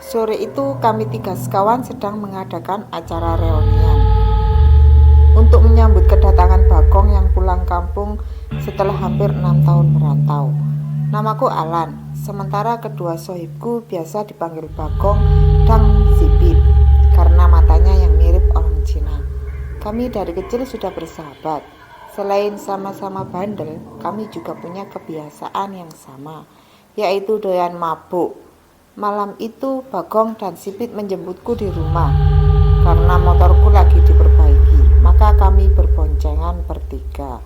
Sore itu kami 3 sekawan sedang mengadakan acara reunian untuk menyambut kedatangan Bagong yang pulang kampung setelah hampir 6 tahun merantau. Namaku Alan, sementara kedua sohibku biasa dipanggil Bagong dan Sipit karena matanya yang mirip orang Cina. Kami dari kecil sudah bersahabat. Selain sama-sama bandel, kami juga punya kebiasaan yang sama, yaitu doyan mabuk. Malam itu Bagong dan Sipit menjemputku di rumah karena motorku lagi diperbaiki. Maka kami berboncengan bertiga.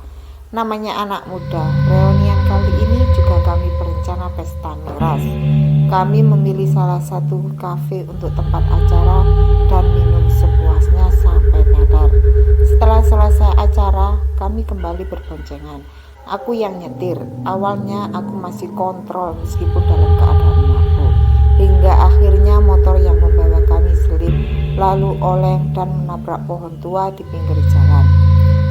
Namanya anak muda, reunian kali ini juga kami berencana pesta miras. Kami memilih salah satu kafe untuk tempat acara dan minum sepuasnya sampai nyadar. Setelah selesai acara, kami kembali berboncengan. Aku yang nyetir. Awalnya aku masih kontrol meskipun dalam keadaan mabuk. Hingga akhirnya motor yang membawa kami selip, lalu oleng dan menabrak pohon tua di pinggir jalan.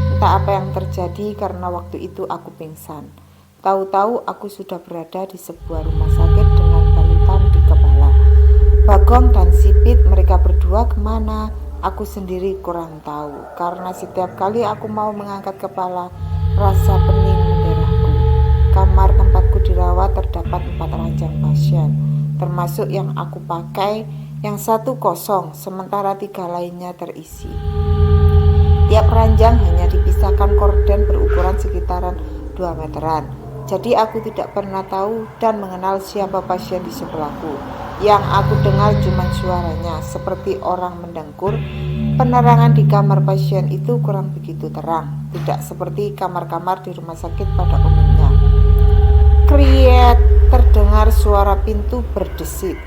Entah apa yang terjadi karena waktu itu aku pingsan. Tahu-tahu aku sudah berada di sebuah rumah sakit dengan balutan di kepala. Bagong dan Sipit, mereka berdua kemana? Aku sendiri kurang tahu, karena setiap kali aku mau mengangkat kepala, rasa pening mendarahku. Kamar tempatku dirawat terdapat 4 ranjang pasien, termasuk yang aku pakai, yang 1 kosong, sementara 3 lainnya terisi. Tiap ranjang hanya dipisahkan korden berukuran sekitaran 2 meteran. Jadi aku tidak pernah tahu dan mengenal siapa pasien di sebelahku. Yang aku dengar cuma suaranya seperti orang mendengkur. Penerangan di kamar pasien itu kurang begitu terang, tidak seperti kamar-kamar di rumah sakit pada umumnya. Kriet, terdengar suara pintu berdesit.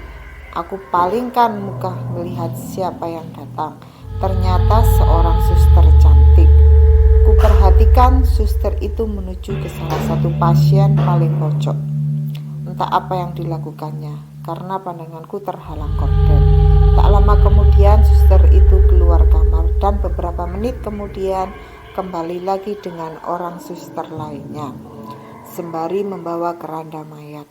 Aku palingkan muka melihat siapa yang datang. Ternyata seorang suster cantik. Kuperhatikan suster itu menuju ke salah satu pasien paling pojok. Entah apa yang dilakukannya, karena pandanganku terhalang korden. Tak lama kemudian suster itu keluar kamar dan beberapa menit kemudian kembali lagi dengan orang suster lainnya, sembari membawa keranda mayat.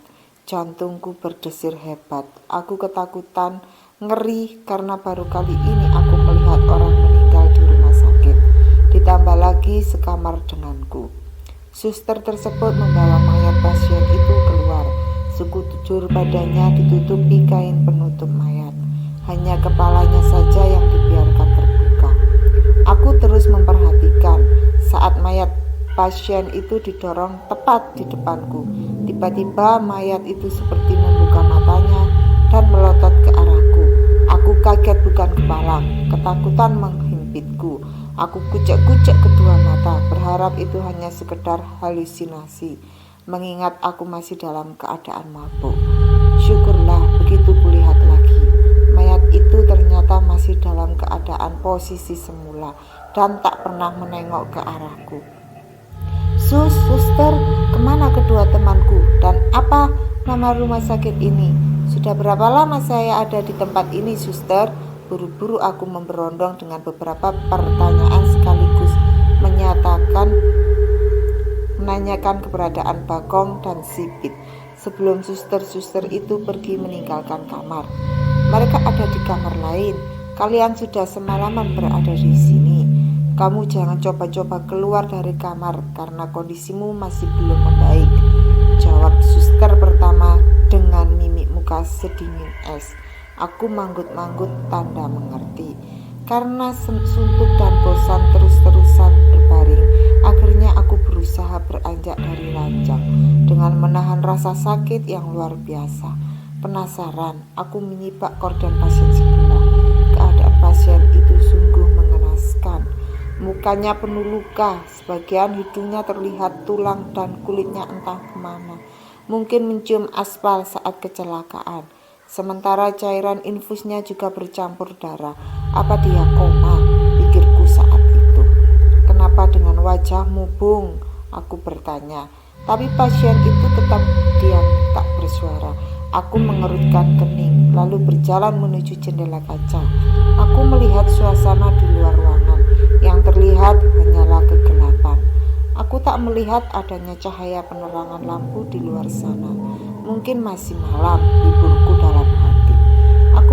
Jantungku berdesir hebat. Aku ketakutan, ngeri karena baru kali ini aku melihat orang meninggal di rumah sakit. Ditambah lagi sekamar denganku. Suster tersebut membawa mayat pasien itu keluar. Sekujur badannya ditutupi kain penutup mayat. Hanya kepalanya saja yang dibiarkan terbuka. Aku terus memperhatikan saat mayat pasien itu didorong tepat di depanku. Tiba-tiba mayat itu seperti membuka matanya dan melotot ke arahku. Aku kaget bukan kepalang, ketakutan menghimpitku. Aku kucek-kucek kedua mata, berharap itu hanya sekedar halusinasi, mengingat aku masih dalam keadaan mabuk. Syukurlah begitu kulihat lagi, mayat itu ternyata masih dalam keadaan posisi semula dan tak pernah menengok ke arahku. Suster, kemana kedua temanku? Dan apa nama rumah sakit ini? Sudah berapa lama saya ada di tempat ini, suster? Buru-buru aku memberondong dengan beberapa pertanyaan sekaligus menanyakan keberadaan Bagong dan Sipit sebelum suster-suster itu pergi meninggalkan kamar. Mereka ada di kamar lain. Kalian sudah semalaman berada di sini. Kamu jangan coba-coba keluar dari kamar karena kondisimu masih belum membaik, jawab suster pertama dengan mimik muka sedingin es. Aku manggut-manggut tanda mengerti. Karena suntuk dan bosan terus-terusan berbaring, akhirnya aku berusaha beranjak dari ranjang dengan menahan rasa sakit yang luar biasa. Penasaran, aku menyibak korden pasien sebelah. Keadaan pasien itu sungguh mengenaskan. Mukanya penuh luka, sebagian hidungnya terlihat tulang dan kulitnya entah kemana. Mungkin mencium aspal saat kecelakaan. Sementara cairan infusnya juga bercampur darah. Apa dia koma? Pikirku saat itu. Kenapa dengan wajahmu, Bung? Aku bertanya. Tapi pasien itu tetap diam, tak bersuara. Aku mengerutkan kening, lalu berjalan menuju jendela kaca. Aku melihat suasana di luar ruangan. Yang terlihat hanyalah kegelapan. Aku tak melihat adanya cahaya penerangan lampu di luar sana. Mungkin masih malam, hiburku dalam hati. Aku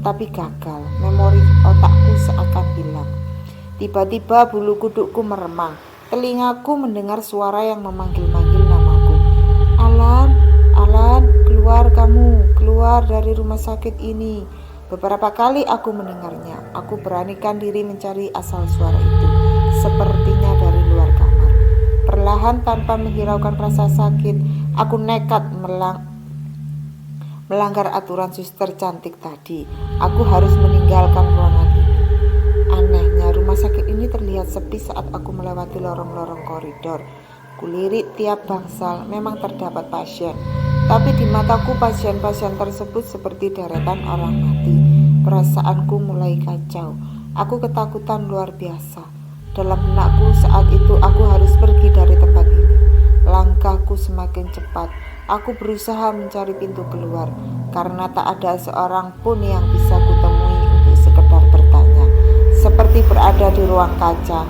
tapi gagal. Memori otakku seakan hilang. Tiba-tiba bulu kudukku meremang. Telingaku mendengar suara yang memanggil-manggil namaku. Alan, Alan, keluar kamu, keluar dari rumah sakit ini. Beberapa kali aku mendengarnya. Aku beranikan diri mencari asal suara itu. Sepertinya dari luar kamar. Perlahan tanpa menghiraukan rasa sakit, aku nekat melanggar aturan suster cantik tadi. Aku harus meninggalkan ruangan ini. Anehnya, rumah sakit ini terlihat sepi saat aku melewati lorong-lorong koridor. Kulirik tiap bangsal, memang terdapat pasien. Tapi di mataku pasien-pasien tersebut seperti deretan orang mati. Perasaanku mulai kacau. Aku ketakutan luar biasa. Dalam benakku saat itu aku harus pergi dari tempat ini. Langkahku semakin cepat. Aku berusaha mencari pintu keluar. Karena tak ada seorang pun yang bisa kutemui untuk sekedar bertanya. Seperti berada di ruang kaca.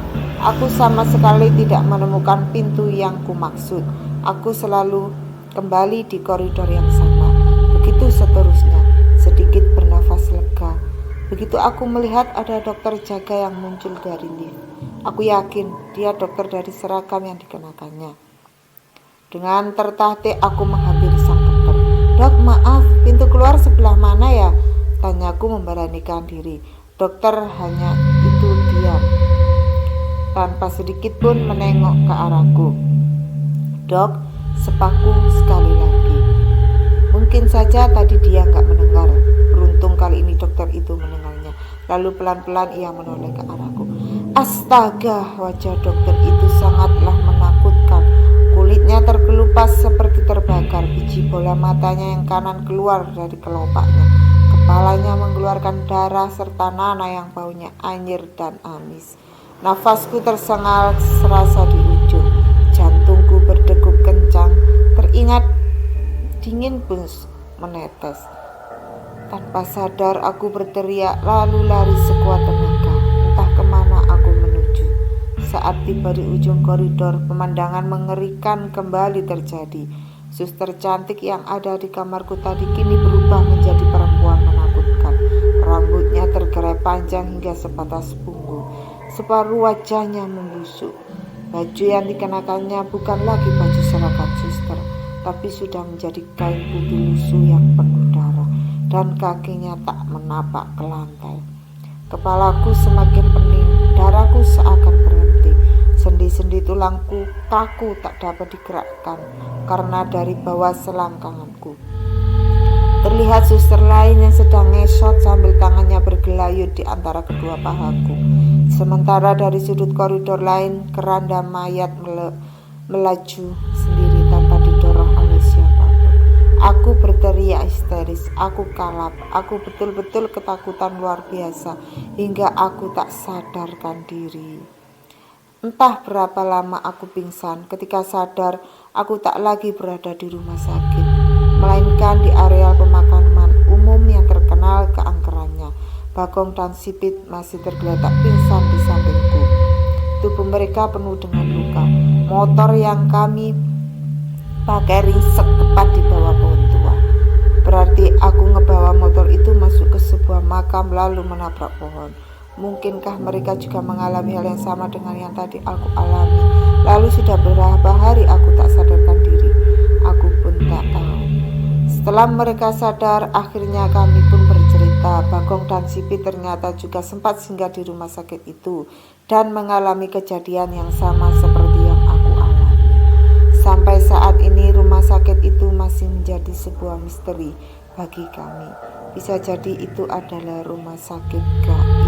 Aku sama sekali tidak menemukan pintu yang kumaksud. Aku selalu kembali di koridor yang sama. Begitu seterusnya, sedikit bernafas lega. Begitu aku melihat ada dokter jaga yang muncul dari lift. Aku yakin dia dokter dari seragam yang dikenakannya. Dengan tertatih aku menghampiri sang dokter. Dok, maaf, pintu keluar sebelah mana ya? Tanyaku memberanikan diri. Dokter hanya itu diam, tanpa sedikit pun menengok ke arahku. Dok, sepaku sekali lagi. Mungkin saja tadi dia gak mendengar. Beruntung kali ini dokter itu mendengarnya. Lalu pelan-pelan ia menoleh ke arahku. Astaga, wajah dokter itu sangatlah menakutkan. Kulitnya terkelupas seperti terbakar. Biji bola matanya yang kanan keluar dari kelopaknya. Kepalanya mengeluarkan darah serta nanah yang baunya anyir dan amis. Nafasku tersengal serasa di ujung. Jantungku berdegup kencang. Teringat dingin pun menetes. Tanpa sadar aku berteriak lalu lari sekuat tenaga. Entah kemana aku menuju. Saat tiba di ujung koridor, pemandangan mengerikan kembali terjadi. Suster cantik yang ada di kamarku tadi kini berubah menjadi perempuan menakutkan. Rambutnya tergerai panjang hingga sebatas punggung. Separuh wajahnya membusuk. Baju yang dikenakannya bukan lagi baju seragam suster, tapi sudah menjadi kain putih lusuh yang penuh darah, dan kakinya tak menapak ke lantai. Kepalaku semakin pening, darahku seakan berhenti. Sendi-sendi tulangku kaku tak dapat digerakkan karena dari bawah selangkanganku. Terlihat suster lain yang sedang ngesot sambil tangannya bergelayut di antara kedua pahaku. Sementara dari sudut koridor lain, keranda mayat melaju sendiri tanpa didorong oleh siapapun. Aku berteriak histeris, aku kalap, aku betul-betul ketakutan luar biasa hingga aku tak sadarkan diri. Entah berapa lama aku pingsan. Ketika sadar, aku tak lagi berada di rumah sakit, melainkan di areal pemakaman umum yang terkenal keangkerannya. Bagong dan Sipit masih tergeletak pingsan di sampingku. Tubuh mereka penuh dengan luka. Motor yang kami pakai ringsek tepat di bawah pohon tua. Berarti aku ngebawa motor itu masuk ke sebuah makam lalu menabrak pohon. Mungkinkah mereka juga mengalami hal yang sama dengan yang tadi aku alami? Lalu sudah berapa hari aku tak sadarkan diri? Aku pun tak tahu. Setelah mereka sadar, akhirnya kami pun bercerita. Bagong dan Sipit ternyata juga sempat singgah di rumah sakit itu dan mengalami kejadian yang sama seperti yang aku alami. Sampai saat ini rumah sakit itu masih menjadi sebuah misteri bagi kami. Bisa jadi itu adalah rumah sakit gaib.